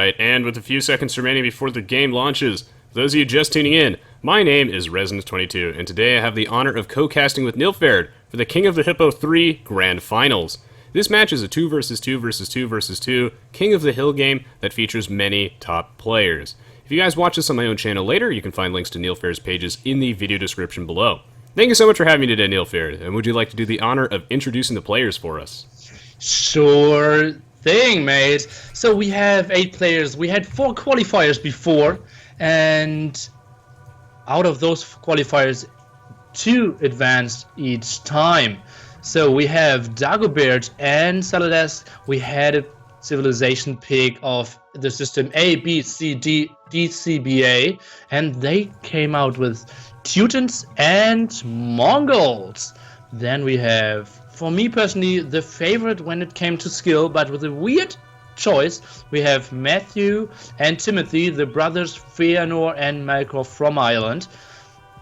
right, and with a few seconds remaining before the game launches, for those of you just tuning in, my name is Resonance22, and today I have the honor of co-casting with Nilpferd for the King of the Hippo 3 Grand Finals. This match is a 2 versus 2 versus 2 versus 2 King of the Hill game that features many top players. If you guys watch this on my own channel later, you can find links to Nilpferd's pages in the video description below. Thank you so much for having me today, Nilpferd, and would you like to do the honor of introducing the players for us? Sure thing, mate. So we have 8 players. We had 4 qualifiers before, and out of those qualifiers, 2 advanced each time. So we have Dagobert and SaladEsc. We had a civilization pick of the system A, B, C, D, DCBA, and they came out with Teutons and Mongols. Then we have, for me personally, the favorite when it came to skill, but with a weird choice, we have Matthew and Timothy, the brothers Feanor and Malkov from Ireland,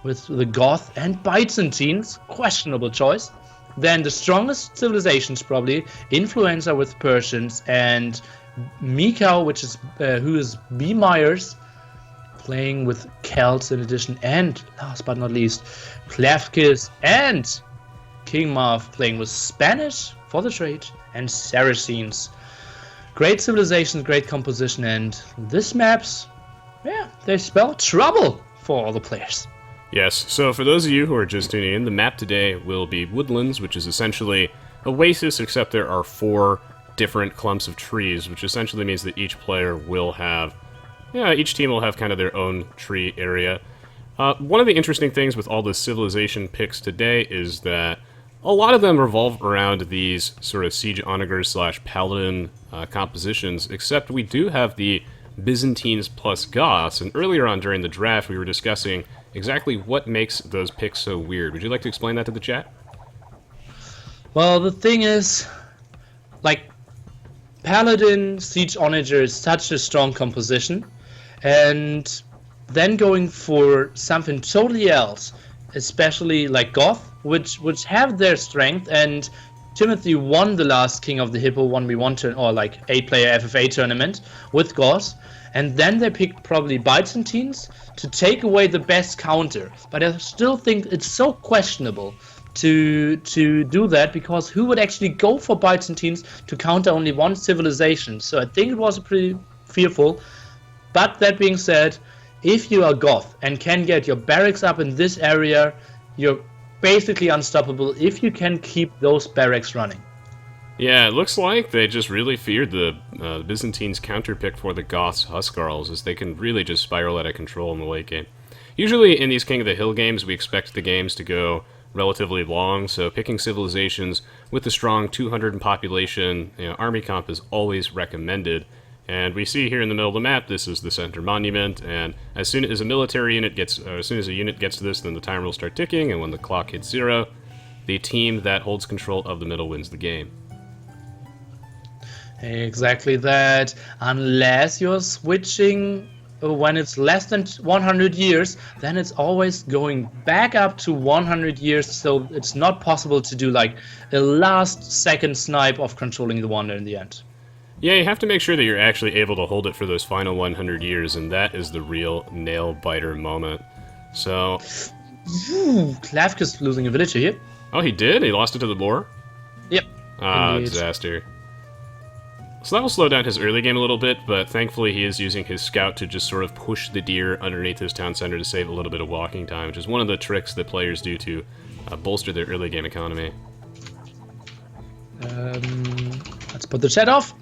with the Goths and Byzantines, questionable choice. Then the strongest civilizations probably, Influenza with Persians, and Mikau, which is who is B. Myers, playing with Celts in addition, and last but not least, Klavskis and King Marv playing with Spanish for the trade and Saracens. Great civilizations, great composition, and this maps, yeah, they spell trouble for all the players. Yes, so for those of you who are just tuning in, the map today will be Woodlands, which is essentially Oasis, except there are 4 different clumps of trees, which essentially means that each player will have, each team will have kind of their own tree area. One of the interesting things with all the civilization picks today is that a lot of them revolve around these sort of siege onagers slash paladin compositions, except we do have the Byzantines plus Goths, and earlier on during the draft we were discussing exactly what makes those picks so weird. Would you like to explain that to the chat? Well, the thing is, like, Paladin Siege Onager is such a strong composition, and then going for something totally else, especially like Goth, which have their strength, and Timothy won the last King of the Hippo 1v1 or like 8-player FFA tournament with Goths, and then they picked probably Byzantines to take away the best counter. But I still think it's so questionable to do that, because who would actually go for Byzantines to counter only one civilization? So I think it was pretty fearful. But that being said, if you are Goth and can get your barracks up in this area, you're basically unstoppable if you can keep those barracks running. Yeah, it looks like they just really feared the Byzantines counterpick for the Goths Huskarls, as they can really just spiral out of control in the late game. Usually in these King of the Hill games, we expect the games to go relatively long, so picking civilizations with a strong 200 in population army comp is always recommended. And we see here in the middle of the map, this is the center monument, and as soon as a military unit gets, or as soon as a unit gets to this, then the timer will start ticking, and when the clock hits 0, the team that holds control of the middle wins the game. Exactly that, unless you're switching when it's less than 100 years, then it's always going back up to 100 years, so it's not possible to do like a last second snipe of controlling the wonder in the end. Yeah, you have to make sure that you're actually able to hold it for those final 100 years, and that is the real nail-biter moment. So... Klavskis losing a villager here. Oh, he did? He lost it to the boar? Yep. Ah, disaster. So that will slow down his early game a little bit, but thankfully he is using his scout to just sort of push the deer underneath his town center to save a little bit of walking time, which is one of the tricks that players do to bolster their early game economy. Let's put the chat off.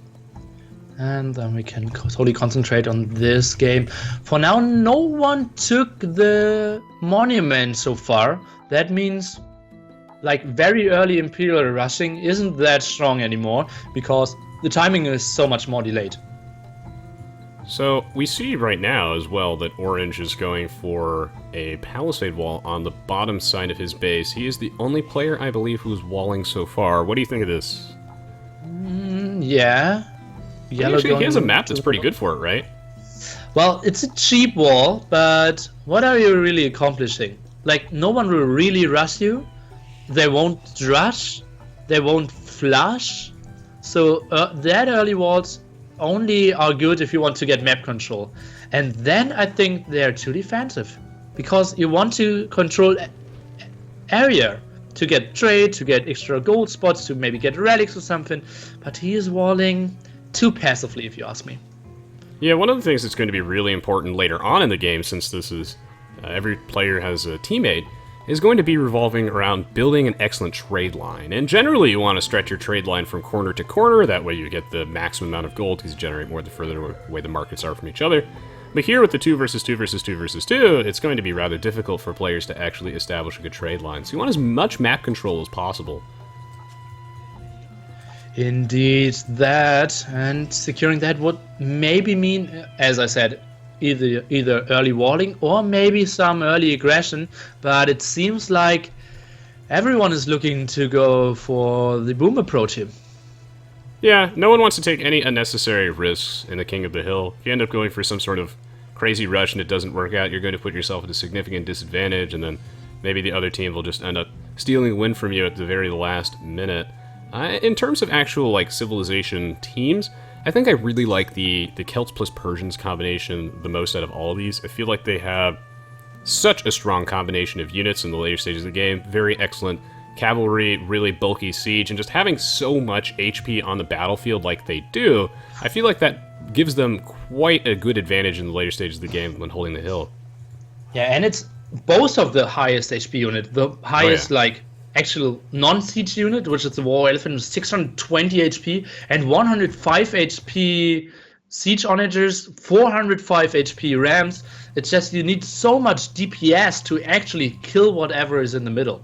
And then we can totally concentrate on this game. For now, no one took the monument so far. That means, like, very early Imperial rushing isn't that strong anymore, because the timing is so much more delayed. So we see right now as well that Orange is going for a palisade wall on the bottom side of his base. He is the only player, I believe, who's walling so far. What do you think of this? Yeah. Yellow Actually, he has a map that's pretty good for it, right? Well, it's a cheap wall, but what are you really accomplishing? Like, no one will really rush you. They won't rush. They won't flush. So that early walls only are good if you want to get map control. And then I think they're too defensive, because you want to control area to get trade, to get extra gold spots, to maybe get relics or something. But he is walling too passively, if you ask me. Yeah, one of the things that's going to be really important later on in the game, since this is every player has a teammate, is going to be revolving around building an excellent trade line. And generally you want to stretch your trade line from corner to corner, that way you get the maximum amount of gold because you generate more the further away the markets are from each other. But here with the 2 versus 2 versus 2 versus 2, it's going to be rather difficult for players to actually establish a good trade line. So you want as much map control as possible. Indeed, that, and securing that would maybe mean, as I said, either early walling or maybe some early aggression, but it seems like everyone is looking to go for the boom approach here. Yeah, no one wants to take any unnecessary risks in the King of the Hill. If you end up going for some sort of crazy rush and it doesn't work out, you're going to put yourself at a significant disadvantage, and then maybe the other team will just end up stealing a win from you at the very last minute. In terms of actual civilization teams, I think I really like the Celts plus Persians combination the most out of all of these. I feel like they have such a strong combination of units in the later stages of the game. Very excellent cavalry, really bulky siege, and just having so much HP on the battlefield like they do, I feel like that gives them quite a good advantage in the later stages of the game when holding the hill. Yeah, and it's both of the highest HP unit. The highest, actual non-siege unit, which is the War Elephant, with 620 HP and 105 HP siege onagers, 405 HP rams. It's just you need so much DPS to actually kill whatever is in the middle.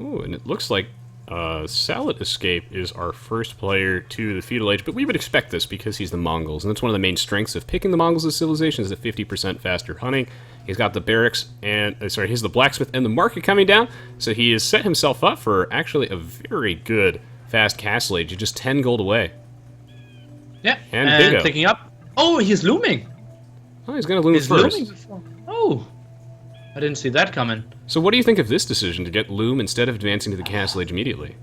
Ooh, and it looks like SaladEsc is our first player to the feudal age, but we would expect this because he's the Mongols, and that's one of the main strengths of picking the Mongols as civilization is the 50% faster hunting. He's got the barracks and he's the blacksmith and the market coming down, so he has set himself up for actually a very good fast castle age. You're just 10 gold away. Yeah, and picking up. Oh, he's looming. Oh, he's gonna loom first. Looming before. Oh, I didn't see that coming. So what do you think of this decision to get loom instead of advancing to the castle age immediately?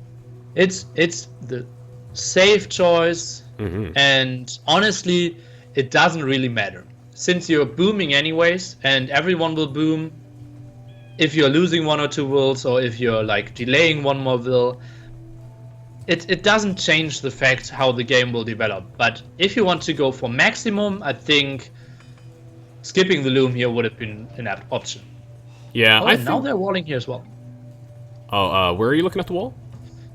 It's the safe choice, and honestly, it doesn't really matter. Since you're booming anyways, and everyone will boom, if you're losing 1 or 2 wills, or if you're delaying 1 more will, it doesn't change the fact how the game will develop. But if you want to go for maximum, I think skipping the loom here would have been an option. Yeah, now they're walling here as well. Oh, where are you looking at the wall?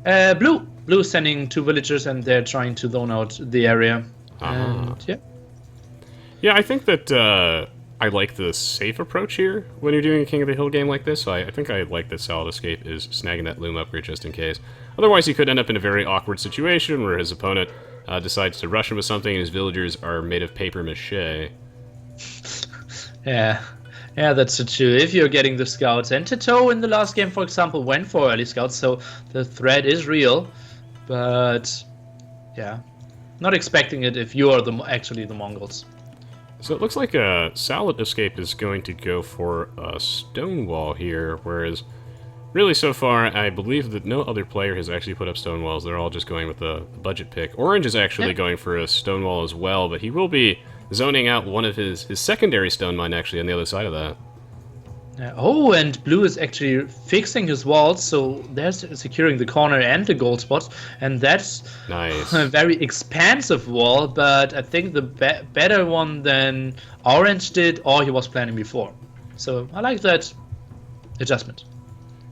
Blue. Blue is sending 2 villagers, and they're trying to zone out the area. And yeah. Yeah, I think that I like the safe approach here when you're doing a King of the Hill game like this. So I think I like that SaladEsc is snagging that loom upgrade just in case. Otherwise, he could end up in a very awkward situation where his opponent decides to rush him with something and his villagers are made of paper mache. Yeah, that's true. If you're getting the scouts, and Teutons in the last game, for example, went for early scouts, so the threat is real. But yeah, not expecting it if you are actually the Mongols. So it looks like SaladEsc is going to go for a stone wall here, whereas really so far I believe that no other player has actually put up stone walls. They're all just going with the budget pick. Orange is actually going for a stone wall as well, but he will be zoning out one of his secondary stone mine actually on the other side of that. Oh, and Blue is actually fixing his walls, so they're securing the corner and the gold spots, and that's nice. A very expansive wall, but I think the better one than Orange did, or he was planning before. So I like that adjustment.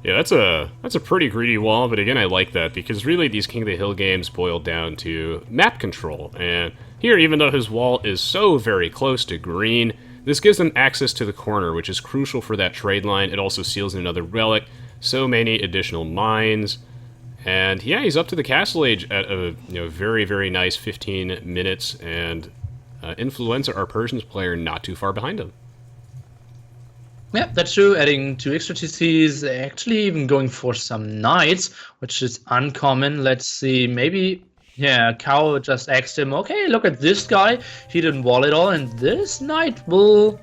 Yeah, that's a pretty greedy wall, but again, I like that because really these King of the Hill games boil down to map control, and here, even though his wall is so very close to green, this gives them access to the corner, which is crucial for that trade line. It also seals in another relic, so many additional mines, and yeah, he's up to the castle age at a very, very nice 15 minutes, and Influenza, our Persians player, not too far behind him. Yeah, that's true. Adding 2 extra TCs, actually even going for some knights, which is uncommon. Let's see, maybe. Yeah, Cow just asked him, okay, look at this guy. He didn't wall it all, and this knight will,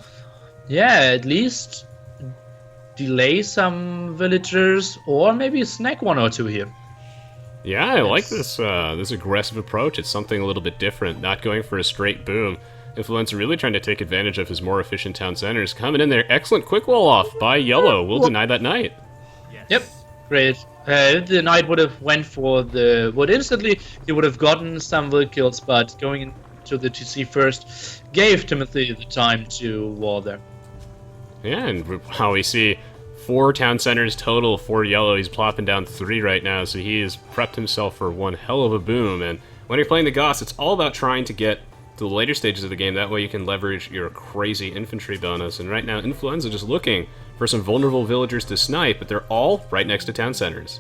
at least delay some villagers, or maybe snag 1 or 2 here. Yeah, I like this this aggressive approach. It's something a little bit different, not going for a straight boom. Influenza really trying to take advantage of his more efficient town centers. Coming in there, excellent quick wall off by Yellow. Will deny that knight. Yep, great. If the knight would have went for the wood instantly, he would have gotten some wood kills, but going into the TC first gave Timothy the time to wall there. Yeah, and how we see 4 town centers total for Yellow. He's plopping down 3 right now, so he has prepped himself for one hell of a boom. And when you're playing the Goths, it's all about trying to get to the later stages of the game. That way you can leverage your crazy infantry bonus. And right now, Influenza just looking for some vulnerable villagers to snipe, but they're all right next to town centers.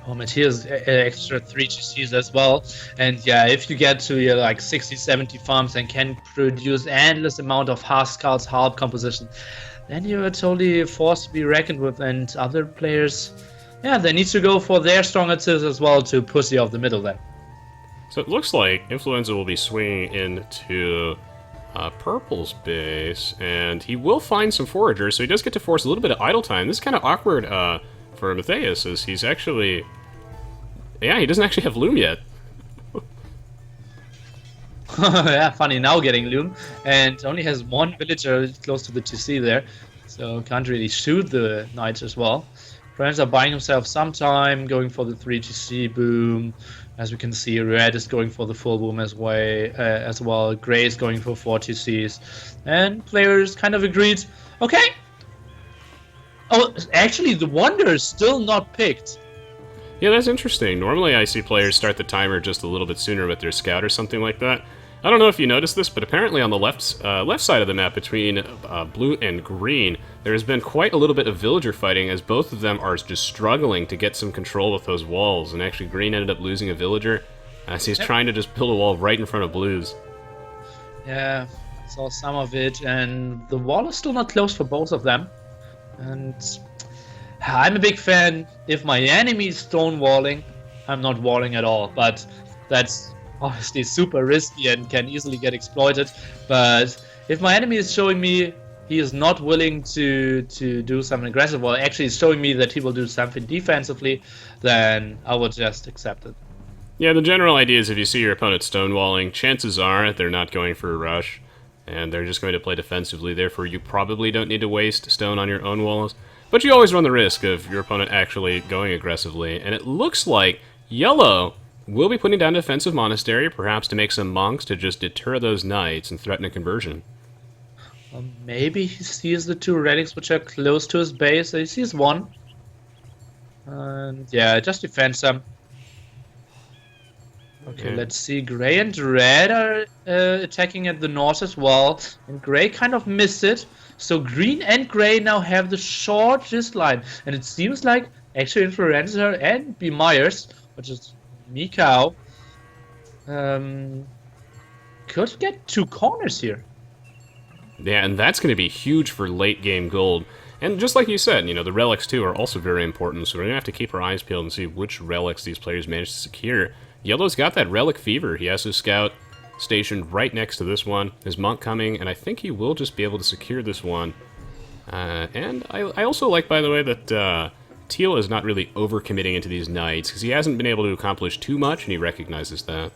Oh, Mattheus extra 3 GCs as well. And yeah, if you get to your like 60-70 farms and can produce endless amount of Haskell's harp composition, then you're totally forced to be reckoned with. And other players, yeah, they need to go for their strong attacks as well to pussy off the middle then. So it looks like Influenza will be swinging into Purple's base, and he will find some foragers, so he does get to force a little bit of idle time. This is kind of awkward for Mattheus, as he's actually... Yeah, he doesn't actually have loom yet. Yeah, funny, now getting loom, and only has 1 villager close to the TC there, so can't really shoot the knights as well. Friends are buying himself some time, going for the 3 TC boom. As we can see, Red is going for the full boom as well. Grey is going for 4 TCs, and players kind of agreed. Okay. Oh, actually, the Wonder is still not picked. Yeah, that's interesting. Normally I see players start the timer just a little bit sooner with their scout or something like that. I don't know if you noticed this, but apparently on the left side of the map between blue and green, there has been quite a little bit of villager fighting, as both of them are just struggling to get some control with those walls. And actually green ended up losing a villager as he's trying to just build a wall right in front of blues. Yeah, saw some of it, and the wall is still not closed for both of them. And I'm a big fan. If my enemy is stonewalling, I'm not walling at all, but that's obviously super risky and can easily get exploited. But if my enemy is showing me he is not willing to do something aggressive, or actually is showing me that he will do something defensively, then I will just accept it. Yeah, the general idea is if you see your opponent stonewalling, chances are they're not going for a rush, and they're just going to play defensively. Therefore, you probably don't need to waste stone on your own walls, but you always run the risk of your opponent actually going aggressively. And it looks like Yellow will be putting down a defensive monastery, perhaps to make some monks to just deter those knights and threaten a conversion. Maybe he sees the 2 relics which are close to his base. He sees 1. And yeah, just defends them. Okay, let's see. Grey and Red are attacking at the north as well. And Grey kind of missed it. So Green and Grey now have the shortest line. And it seems like actually Influenza and B. Myers, which is Mikau, could get 2 corners here. Yeah, and that's going to be huge for late game gold. And just like you said, you know, the relics too are also very important, so we're going to have to keep our eyes peeled and see which relics these players manage to secure. Yellow's got that relic fever. He has his scout stationed right next to this one. His monk coming, and I think he will just be able to secure this one. And I also like, by the way, that Teal is not really overcommitting into these knights, because he hasn't been able to accomplish too much, and he recognizes that.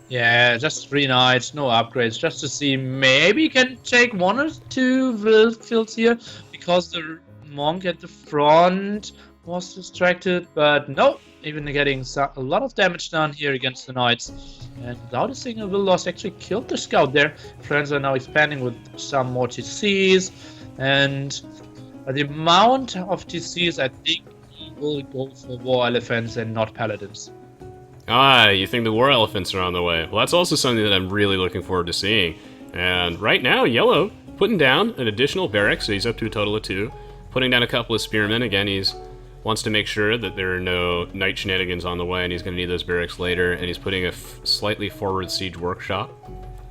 Yeah, just 3 knights, no upgrades, just to see maybe he can take 1 or 2 fields here, because the monk at the front was distracted, but no, even getting a lot of damage done here against the knights. And without a single will loss, actually killed the scout there. Friends are now expanding with some more TCs, and the amount of TCs, I think he will go for war elephants and not paladins. Ah, you think the war elephants are on the way. Well, that's also something that I'm really looking forward to seeing. And right now, Yellow putting down an additional barrack, so he's up to a total of 2. Putting down a couple of spearmen. Again, he's wants to make sure that there are no knight shenanigans on the way, and he's going to need those barracks later. And he's putting a slightly forward siege workshop.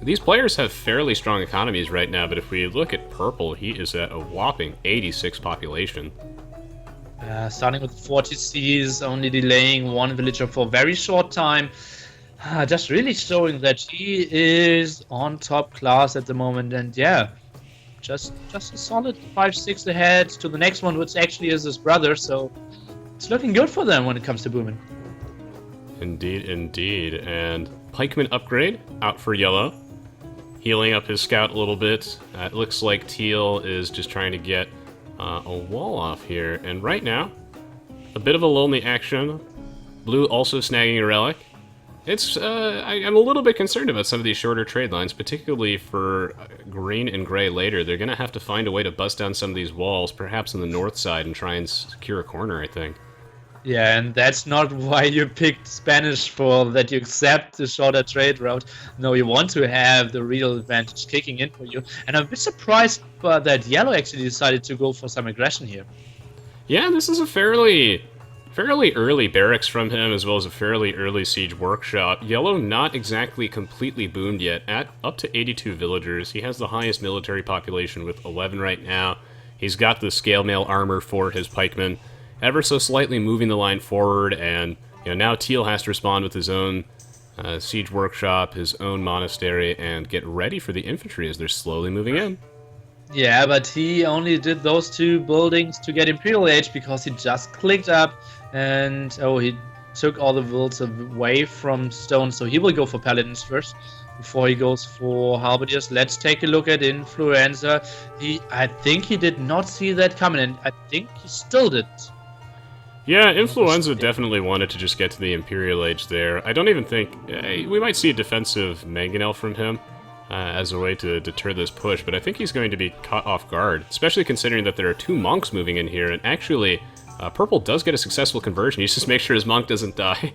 These players have fairly strong economies right now, but if we look at Purple, he is at a whopping 86 population. Starting with 40 Cs, only delaying 1 villager for a very short time. Just really showing that he is on top class at the moment. And yeah, just a solid 5-6 ahead to the next one, which actually is his brother. So it's looking good for them when it comes to booming. Indeed, indeed. And pikeman upgrade out for yellow. Healing up his scout a little bit. It looks like teal is just trying to get a wall off here. And right now, a bit of a lonely action. Blue also snagging a relic. It's, I'm a little bit concerned about some of these shorter trade lines, particularly for green and gray later. They're going to have to find a way to bust down some of these walls, perhaps on the north side, and try and secure a corner, I think. Yeah, and that's not why you picked Spanish for that you accept the shorter trade route. No, you want to have the real advantage kicking in for you. And I'm a bit surprised that yellow actually decided to go for some aggression here. Yeah, this is a fairly early barracks from him, as well as a fairly early siege workshop. Yellow not exactly completely boomed yet, at up to 82 villagers. He has the highest military population with 11 right now. He's got the scale mail armor for his pikemen, ever so slightly moving the line forward, and now Teal has to respond with his own siege workshop, his own monastery, and get ready for the infantry as they're slowly moving in. Yeah, but he only did those 2 buildings to get Imperial Age because he just clicked up and he took all the wills away from stone, so he will go for paladins first before he goes for halberdiers. Let's take a look at Influenza. I think he did not see that coming, and I think he still didn't. Yeah, Influenza definitely wanted to just get to the Imperial Age there. I don't even think we might see a defensive mangonel from him as a way to deter this push, but I think he's going to be caught off guard, especially considering that there are 2 monks moving in here, and actually, Purple does get a successful conversion. He just makes sure his monk doesn't die.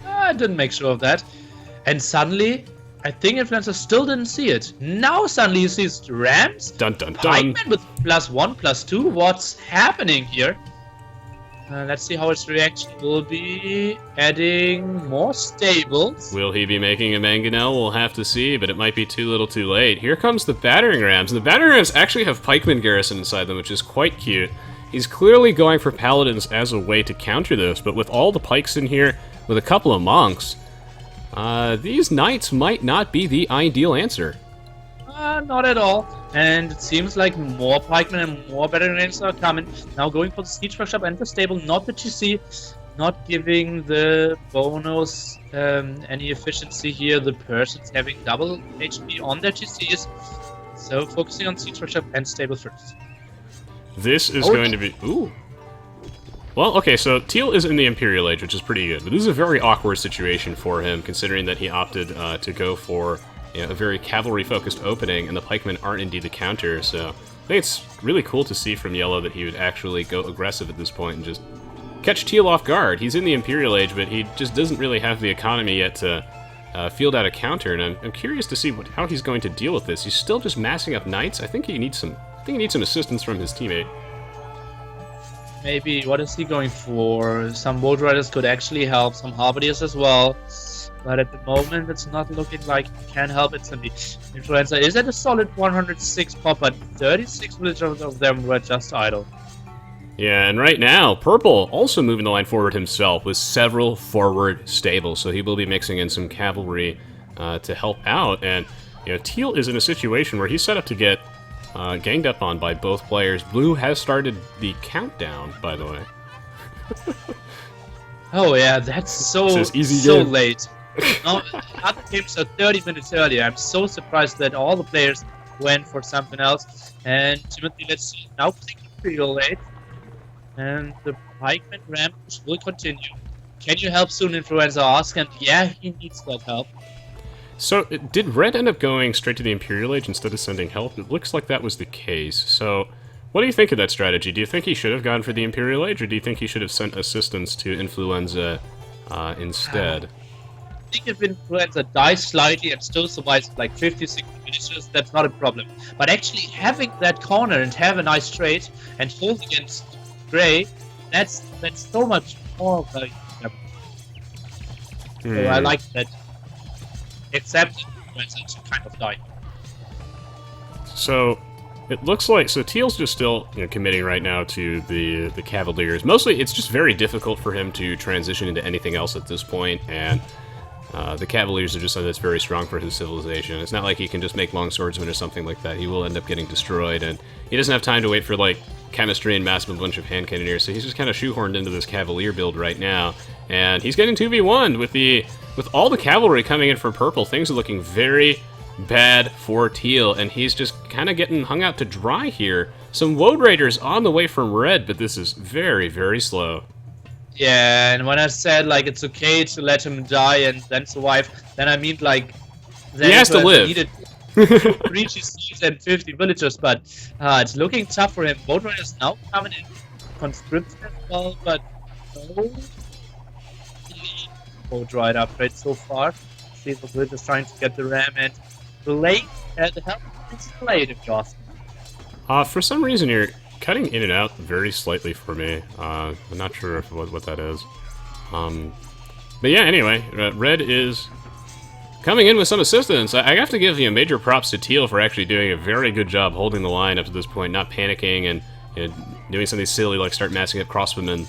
I didn't make sure of that. And suddenly, I think Influenza still didn't see it. Now suddenly he sees rams. Dun dun dun. Pikemen with +1, +2. What's happening here? Let's see how his reaction will be. Adding more stables. Will he be making a mangonel? We'll have to see, but it might be too little too late. Here comes the battering rams. And the battering rams actually have pikemen garrison inside them, which is quite cute. He's clearly going for paladins as a way to counter this, but with all the pikes in here, with a couple of monks, these knights might not be the ideal answer. Not at all. And it seems like more pikemen and more battering rams are coming. Now going for the siege workshop and the stable, not the GC, not giving the bonus any efficiency here. The Persians having double HP on their GCs. So focusing on siege workshop and stable first. This is going to be... Ooh. Well, okay, so Teal is in the Imperial Age, which is pretty good, but this is a very awkward situation for him, considering that he opted to go for a very cavalry-focused opening, and the pikemen aren't indeed the counter, so I think it's really cool to see from Yellow that he would actually go aggressive at this point and just catch Teal off guard. He's in the Imperial Age, but he just doesn't really have the economy yet to field out a counter, and I'm curious to see how he's going to deal with this. He's still just massing up knights. I think he needs some assistance from his teammate. Maybe, what is he going for? Some boat riders could actually help, some halberdiers as well. But at the moment, it's not looking like he can help instantly. Influenza is at a solid 106 pop, but 36 villagers of them were just idle. Yeah, and right now, Purple also moving the line forward himself with several forward stables, so he will be mixing in some cavalry to help out. And Teal is in a situation where he's set up to get ganged up on by both players. Blue has started the countdown, by the way. Oh yeah, that's so late. No, other games are 30 minutes earlier. I'm so surprised that all the players went for something else. And Timothy, let's see, now click Imperial Age. And the pikeman rampage will continue. Can you help soon, Influenza ask? And yeah, he needs that help. So, did Red end up going straight to the Imperial Age instead of sending help? It looks like that was the case. So, what do you think of that strategy? Do you think he should have gone for the Imperial Age, or do you think he should have sent assistance to Influenza instead? I think if Influenza dies slightly and still survives like 50-60 minutes, that's not a problem. But actually having that corner and have a nice trade and hold against Grey, that's so much more valuable. So I like that. Except Influenza to kind of die. So it looks like Teal's just still committing right now to the Cavaliers. Mostly, it's just very difficult for him to transition into anything else at this point, and The Cavaliers are just something that's very strong for his civilization. It's not like he can just make long swordsmen or something like that. He will end up getting destroyed, and he doesn't have time to wait for, like, chemistry and mass a bunch of hand cannoneers, so he's just kind of shoehorned into this Cavalier build right now. And he's getting 2v1 with all the cavalry coming in for purple. Things are looking very bad for teal, and he's just kind of getting hung out to dry here. Some Woad Raiders on the way from red, but this is very, very slow. Yeah, and when I said, like, it's okay to let him die and then survive, then I mean, like, he has to live. Needed 3 GCs and 50 villagers, but it's looking tough for him. Woad Raiders now coming in conscripted as well, but no Woad Rider upgrade so far. See the villagers trying to get the ram, and late the help is delayed, if you ask me. For some reason, you're cutting in and out very slightly for me. I'm not sure what that is. But yeah, anyway, red is coming in with some assistance. I have to give major props to teal for actually doing a very good job holding the line up to this point, not panicking and doing something silly like start massing up crossbowmen.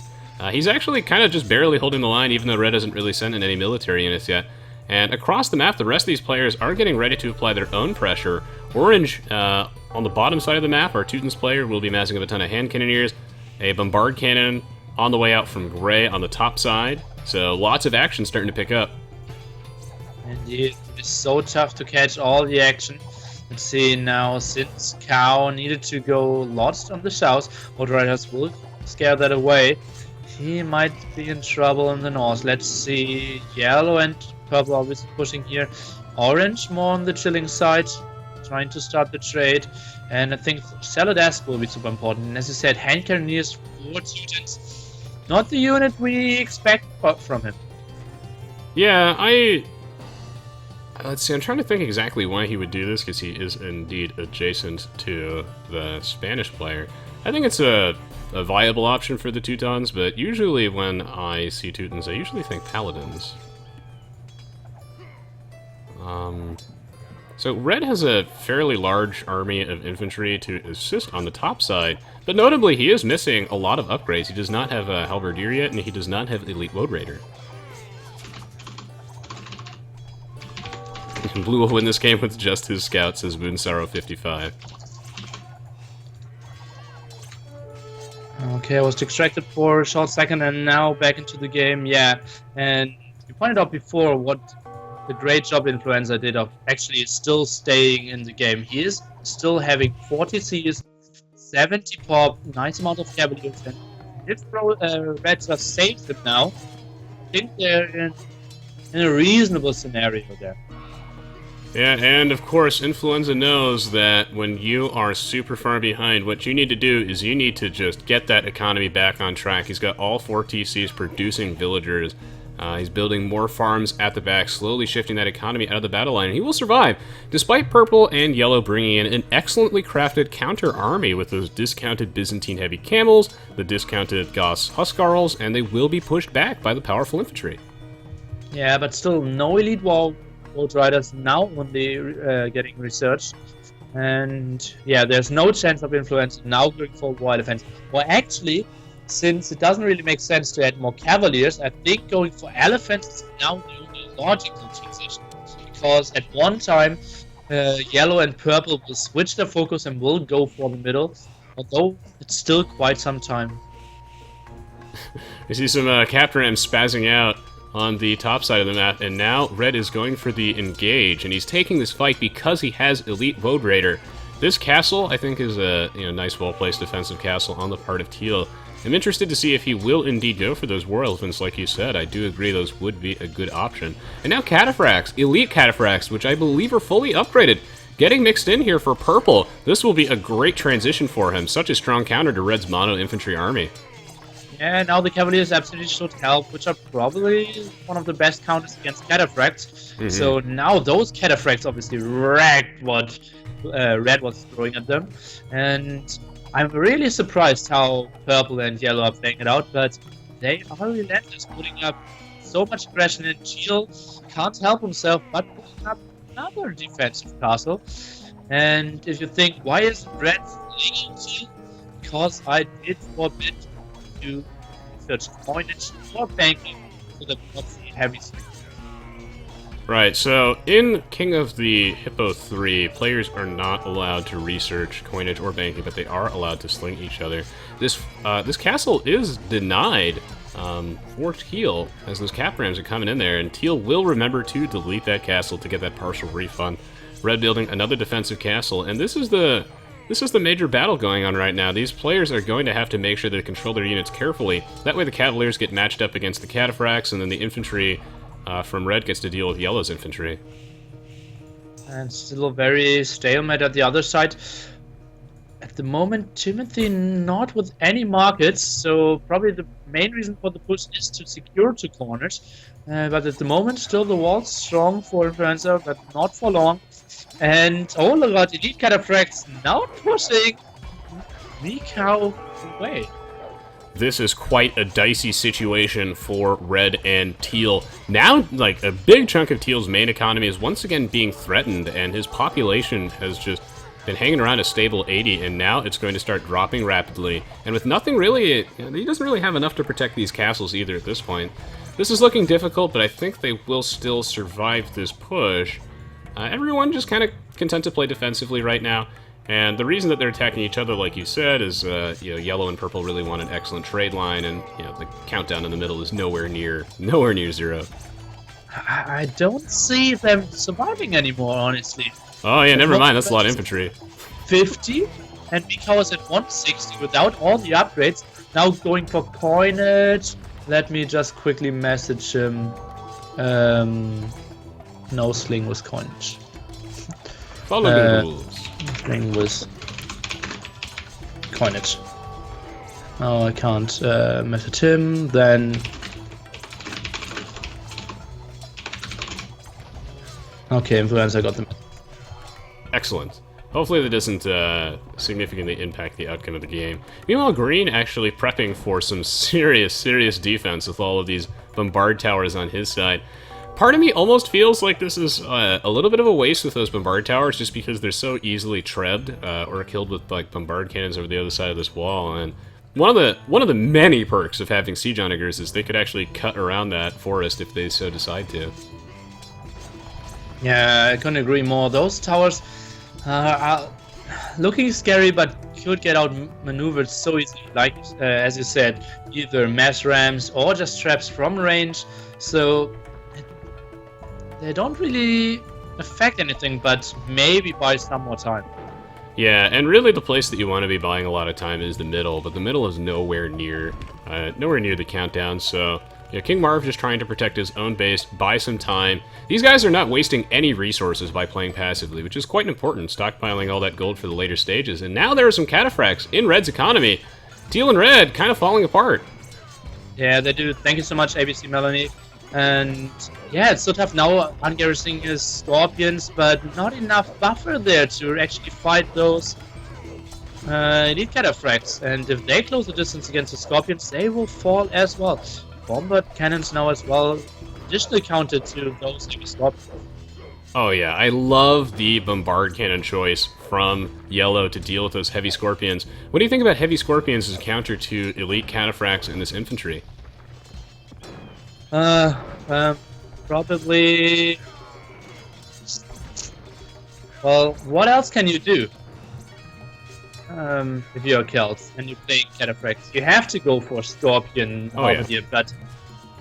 He's actually kind of just barely holding the line, even though red hasn't really sent in any military units yet. And across the map, the rest of these players are getting ready to apply their own pressure. Orange, on the bottom side of the map, our Teutons player will be massing up a ton of hand cannoneers, a bombard cannon on the way out from gray on the top side. So lots of action starting to pick up. Indeed, it's so tough to catch all the action. Let's see now, since Cow needed to go lost on the south, Woad Riders will scare that away. He might be in trouble in the north. Let's see, yellow and purple obviously pushing here. Orange more on the chilling side, trying to start the trade. And I think SaladEsc will be super important. And as you said, hand cannoneers for Teutons. Not the unit we expect from him. Yeah, let's see, I'm trying to think exactly why he would do this, because he is indeed adjacent to the Spanish player. I think it's a viable option for the Teutons, but usually when I see Teutons, I usually think Paladins. So red has a fairly large army of infantry to assist on the top side, but notably he is missing a lot of upgrades. He does not have a Halberdier yet, and he does not have Elite Woad Raider. Blue will win this game with just his scouts, says Moonsarrow55. Okay, I was distracted for a short second and now back into the game, yeah. And you pointed out before what the great job Influenza did of actually still staying in the game. He is still having 40 Cs, 70 pop, nice amount of cavaliers, and if Red just saves them now, I think they're in a reasonable scenario there. Yeah, and of course, Influenza knows that when you are super far behind, what you need to do is you need to just get that economy back on track. He's got all 4 TCs producing villagers. He's building more farms at the back, slowly shifting that economy out of the battle line, and he will survive, despite purple and yellow bringing in an excellently crafted counter-army with those discounted Byzantine heavy camels, the discounted Goths huscarls, and they will be pushed back by the powerful infantry. Yeah, but still no elite Woad Riders now only getting researched. And yeah, there's no chance of Influenza now going for wild defense. Well, actually, since it doesn't really make sense to add more cavaliers, I think going for elephants is now the only logical transition. Because at one time, yellow and purple will switch their focus and will go for the middle, although it's still quite some time. You see some Captain spazzing out on the top side of the map, and now red is going for the engage, and he's taking this fight because he has Elite Woad Raider. This castle, I think, is a nice, well-placed defensive castle on the part of teal. I'm interested to see if he will indeed go for those war elephants, like you said. I do agree those would be a good option. And now cataphracts, elite cataphracts, which I believe are fully upgraded, getting mixed in here for purple. This will be a great transition for him. Such a strong counter to red's mono infantry army. Yeah, now the Cavaliers absolutely should help, which are probably one of the best counters against cataphracts. Mm-hmm. So now those cataphracts obviously wrecked what red was throwing at them. And I'm really surprised how purple and yellow are playing it out, but they are relentless, putting up so much aggression, and teal can't help himself but putting up another defensive castle. And if you think, why is red playing teal? Because I did forbid search coinage or banking for the heavy. Right, so in King of the Hippo 3, players are not allowed to research coinage or banking, but they are allowed to sling each other. This castle is denied for Teal, as those cap rams are coming in there, and Teal will remember to delete that castle to get that partial refund. Red building another defensive castle, and this is the major battle going on right now. These players are going to have to make sure they control their units carefully. That way the Cavaliers get matched up against the Cataphracts, and then the infantry from Red gets to deal with Yellow's infantry. And still a very stalemate at the other side. At the moment, Timothy not with any markets, so probably the main reason for the push is to secure 2 corners. But at the moment, still the wall's strong for Influenza, but not for long. And oh look at Elite Cataphracts now pushing Mikau away. This is quite a dicey situation for Red and Teal. Now, like, a big chunk of Teal's main economy is once again being threatened, and his population has just been hanging around a stable 80, and now it's going to start dropping rapidly. And with nothing really, he doesn't really have enough to protect these castles either at this point. This is looking difficult, but I think they will still survive this push. Everyone just kind of content to play defensively right now. And the reason that they're attacking each other, like you said, is yellow and purple really want an excellent trade line, and the countdown in the middle is nowhere near 0. I don't see them surviving anymore, honestly. Oh yeah, never mind. That's a lot of infantry. 50, and Mikau is at 160 without all the upgrades. Now going for coinage. Let me just quickly message him. No sling with coinage. Follow the rules. Sling with coinage. Oh, I can't message him. Then. Okay, Influenza got them. Excellent. Hopefully that doesn't significantly impact the outcome of the game. Meanwhile, Green actually prepping for some serious defense with all of these bombard towers on his side. Part of me almost feels like this is a little bit of a waste with those bombard towers, just because they're so easily trebbed or killed with like bombard cannons over the other side of this wall. And one of the many perks of having siege onagers is they could actually cut around that forest if they so decide to. Yeah, I couldn't agree more. Those towers are looking scary, but could get outmaneuvered so easily. Like as you said, either mass rams or just traps from range. So they don't really affect anything, but maybe buy some more time. Yeah, and really the place that you want to be buying a lot of time is the middle, but the middle is nowhere near the countdown. So King Marv just trying to protect his own base, buy some time. These guys are not wasting any resources by playing passively, which is quite important, stockpiling all that gold for the later stages. And now there are some cataphracts in Red's economy. Teal and Red kind of falling apart. Yeah, they do. Thank you so much, ABC Melanie. And yeah, it's so tough now ungarrisoning his Scorpions, but not enough buffer there to actually fight those elite cataphracts. And if they close the distance against the Scorpions, they will fall as well. Bombard cannons now as well, additionally counted to those heavy Scorpions. Oh yeah, I love the bombard cannon choice from Yellow to deal with those heavy Scorpions. What do you think about heavy Scorpions as a counter to elite cataphracts in this infantry? Probably. Well, what else can you do? If you're Celts and you play cataphracts, you have to go for Scorpion over here, but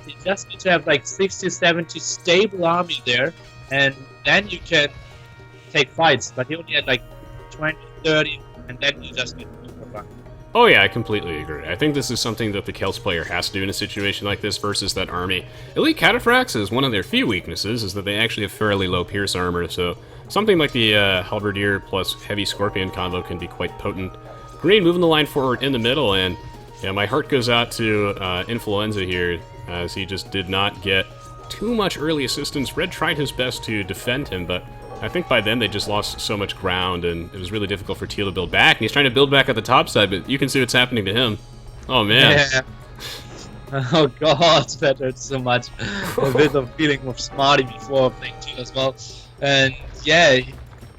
you just need to have like 60-70 stable army there, and then you can take fights, but you only had like 20-30, and then you just get super fun. Oh yeah, I completely agree. I think this is something that the Celts player has to do in a situation like this versus that army. Elite Cataphracts is one of their few weaknesses, is that they actually have fairly low pierce armor, so something like the Halberdier plus Heavy Scorpion combo can be quite potent. Green moving the line forward in the middle, and yeah, my heart goes out to Influenza here, as he just did not get too much early assistance. Red tried his best to defend him, but I think by then they just lost so much ground, and it was really difficult for Teal to build back. And he's trying to build back at the top side, but you can see what's happening to him. Oh, man. Yeah. Oh, God, that hurts so much. A bit of feeling of Smarty before playing Teal as well. And, yeah,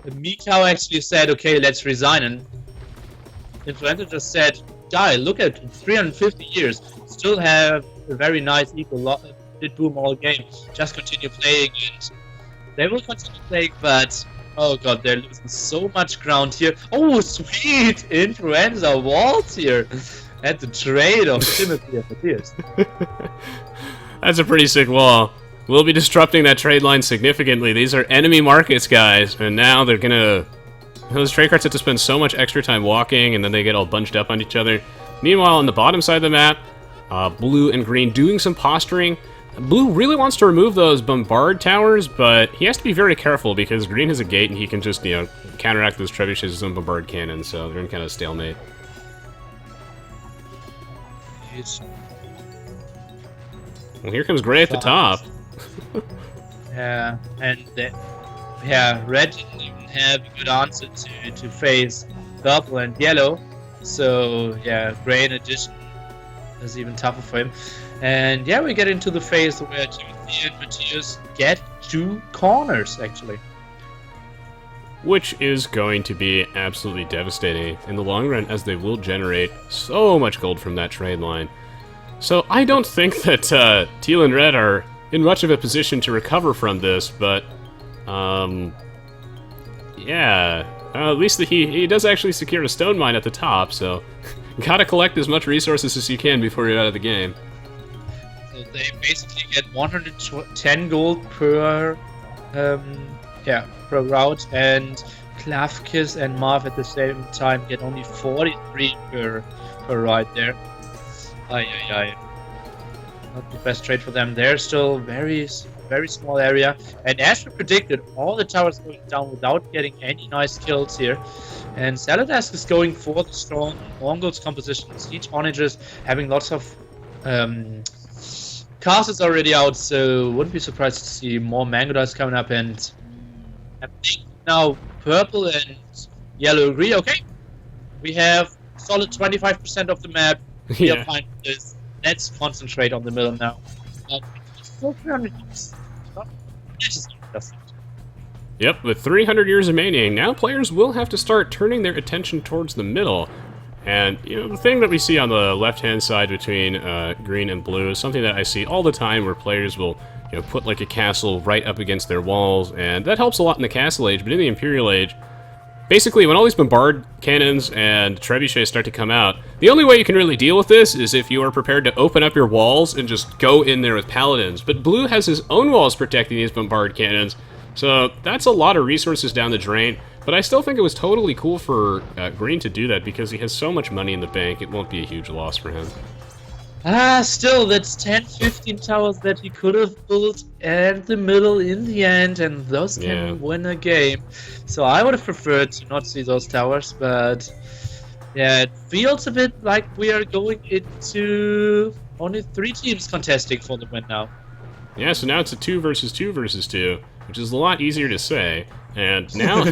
Mikau actually said, okay, let's resign. And Influenza just said, guy, look at 350 years. Still have a very nice equal did boom all game. Just continue playing, and They will continue playing, but oh god, they're losing so much ground here. Oh, sweet! Influenza walls here at the trade of Timothy and Mattheus. That's a pretty sick wall. We'll be disrupting that trade line significantly. These are enemy markets, guys, and now they're gonna... Those trade carts have to spend so much extra time walking, and then they get all bunched up on each other. Meanwhile, on the bottom side of the map, blue and green doing some posturing. Blue really wants to remove those bombard towers, but he has to be very careful because green has a gate and he can just, you know, counteract those trebuchets with some bombard cannons, so they're in kind of stalemate. Well, here comes gray at the top. Yeah, and red didn't even have a good answer to face purple and yellow, so yeah, gray in addition is even tougher for him. And yeah, we get into the phase where Timothy and Mattheus get 2 corners, actually. Which is going to be absolutely devastating in the long run, as they will generate so much gold from that trade line. So I don't think that teal and red are in much of a position to recover from this, but yeah, at least he does actually secure a stone mine at the top, so gotta collect as much resources as you can before you're out of the game. So they basically get 110 gold per per route, and Klavskis and Marv at the same time get only 43 per ride there. Ay. Not the best trade for them. They're still very small area, and as we predicted, all the towers going down without getting any nice kills here. And SaladEsc is going for the strong Mongols composition. Siege onagers having lots of castles already out, so wouldn't be surprised to see more Mangodays coming up. And I think now purple and yellow agree. Okay, we have solid 25% of the map. We are fine with this. Let's concentrate on the middle now. Yep, with 300 years remaining, now players will have to start turning their attention towards the middle. And, you know, the thing that we see on the left-hand side between green and blue is something that I see all the time, where players will, you know, put like a castle right up against their walls, and that helps a lot in the Castle Age, but in the Imperial Age, basically, when all these bombard cannons and trebuchets start to come out, the only way you can really deal with this is if you are prepared to open up your walls and just go in there with paladins. But blue has his own walls protecting these bombard cannons, so that's a lot of resources down the drain. But I still think it was totally cool for green to do that, because he has so much money in the bank, it won't be a huge loss for him. Still, that's 10-15 towers that he could have built at the middle in the end, and those can win a game. So I would have preferred to not see those towers, but yeah, it feels a bit like we are going into only 3 teams contesting for the win now. Yeah, so now it's a 2 versus 2 versus 2, which is a lot easier to say. And now...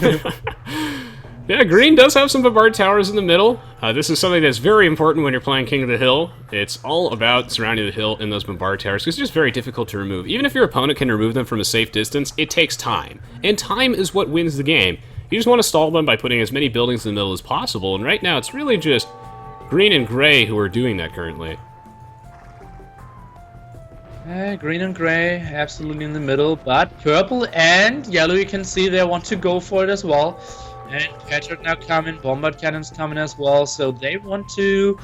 Yeah, green does have some bombard towers in the middle. This is something that's very important when you're playing King of the Hill. It's all about surrounding the hill in those bombard towers, because it's just very difficult to remove. Even if your opponent can remove them from a safe distance, it takes time. And time is what wins the game. You just want to stall them by putting as many buildings in the middle as possible, and right now it's really just green and gray who are doing that currently. Green and gray, absolutely in the middle, but purple and yellow, you can see they want to go for it as well. And Patrick now coming, bombard cannons coming as well, so they want to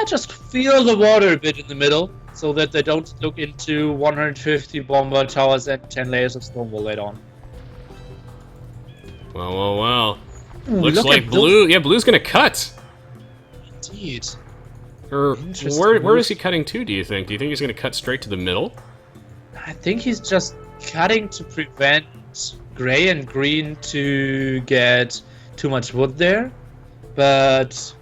just feel the water a bit in the middle, so that they don't look into 150 bombard towers and 10 layers of stone wall later on. Well. Looks like blue, blue's gonna cut. Indeed. Or where is he cutting to, do you think? Do you think he's gonna cut straight to the middle? I think he's just cutting to prevent gray and green to get too much wood there, but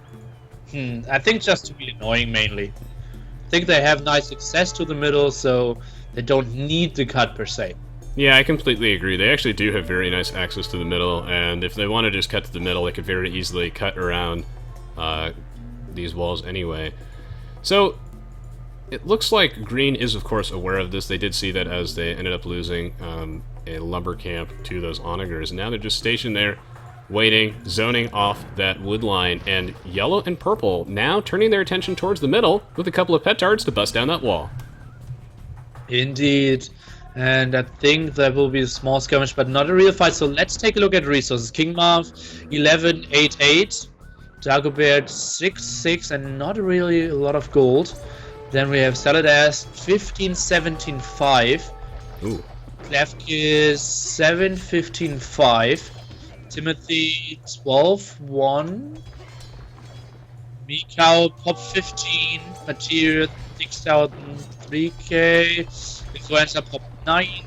I think just to be annoying mainly. I think they have nice access to the middle, so they don't need the cut per se. Yeah, I completely agree. They actually do have very nice access to the middle, and if they want to just cut to the middle, they could very easily cut around these walls anyway. So it looks like green is, of course, aware of this. They did see that as they ended up losing a lumber camp to those onagers. Now they're just stationed there, waiting, zoning off that wood line, and yellow and purple now turning their attention towards the middle with a couple of petards to bust down that wall. Indeed. And I think there will be a small skirmish, but not a real fight. So let's take a look at resources. King Marv 1188, Dagobert 66, and not really a lot of gold. Then we have SaladEsc 1517.5. Ooh. Klavskis 715.5. Timothy 12.1. Mikau Pop 15. Mattheus 6003k. Influenza Pop 9.